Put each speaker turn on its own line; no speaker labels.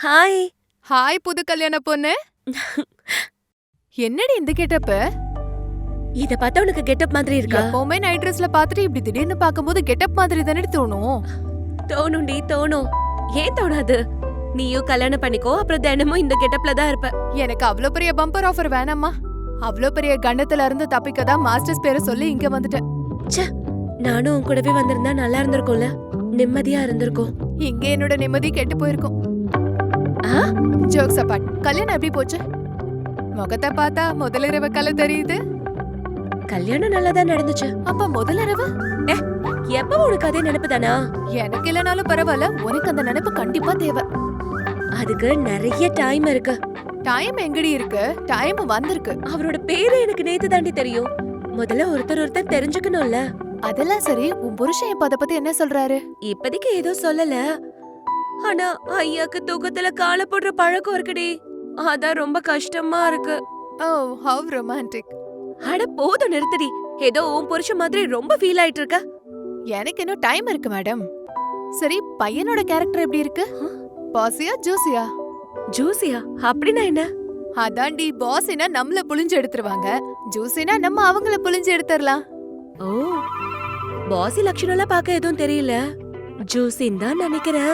Hi.
Hi புது கல்யாண பொண்ணு. என்னடி இந்த கெட்டப்?
இத பார்த்தா உனக்கு கெட்டப் மாதிரி இருக்கா?
எப்பவுமே நைட் ட்ரெஸ்ல பாத்துட்டு இப்படி திடீர்னு பாக்கும்போது கெட்டப் மாதிரி தானே தோணும்.
தோணும்டி தோணும். ஏன் தோணாது? நீயும் கல்யாணம் பண்ணிக்கோ, அப்புறம் தினமும் இந்த கெட்டப்ல தான் இருப்ப.
எனக்கு அவ்ளோ பெரிய பம்பர் ஆஃபர் வேணாம்மா. அவ்ளோ பெரிய கண்டத்துல இருந்து தப்பிக்க தான் மாஸ்டர்ஸ் பேரை சொல்லி இங்க வந்துட்டேன்.
ச்சே, நானும் உன் கூடவே வந்திருந்தா நல்லா இருந்திருக்கும்ல, நிம்மதியா இருந்திருக்கும்.
இங்க என்னோட நிம்மதி கெட்டு போயிருக்கும். ஜோக்ஸ் அபார்ட், கல்யாணம் எப்படி போச்சு? முகத்தை பார்த்தா முதல் இரவு கலை தெரியுது.
கல்யாணம் நல்லா தான் நடந்துச்சு.
அப்ப முதல் இரவு
எப்ப உனக்கு அதே நினைப்பு தானா?
எனக்கு இல்லனாலும் பரவாயில்ல, உனக்கு அந்த நினைப்பு கண்டிப்பா தேவை.
அதுக்கு நிறைய டைம் இருக்கு.
டைம் எங்கடி இருக்கு? டைம் வந்திருக்கு.
அவரோட பேரு எனக்கு நேத்து தாண்டி தெரியும். முதல்ல ஒருத்தர் தெரிஞ்சுக்கணும்ல.
அதெல்லாம் சரி, உன் புருஷன் இப்ப அத பத்தி என்ன சொல்றாரு?
இப்போதைக்கு ஏதோ சொல்லல. ஆனா ஐயாக்கு தூக்கத்துல கால போடுற பழக்கம் இருக்குடி. அதான் ரொம்ப கஷ்டமா இருக்கு.
ஓ, ஹவ் ரொமான்டிக்.
அட போதும் நிறுத்தடி. ஏதோ உன் புருஷன் மாதிரி ரொம்ப ஃபீல் ஆயிட்டு இருக்க.
எனக்கு இன்னும் டைம் இருக்கு மேடம். சரி, பையனோட கேரக்டர் எப்படி இருக்கு? பாசியா ஜூசியா?
ஜூசியா அப்படின்னா என்ன?
அதான்டி, பாசினா நம்மள புளிஞ்சு எடுத்துருவாங்க, ஜூசினா நம்ம அவங்கள புளிஞ்சு எடுத்துறலாம்.
ஓ, பாசி லட்சணம்லாம் பார்க்க எதுவும் தெரியல. ஜூசின்னு தான் நினைக்கிறேன்.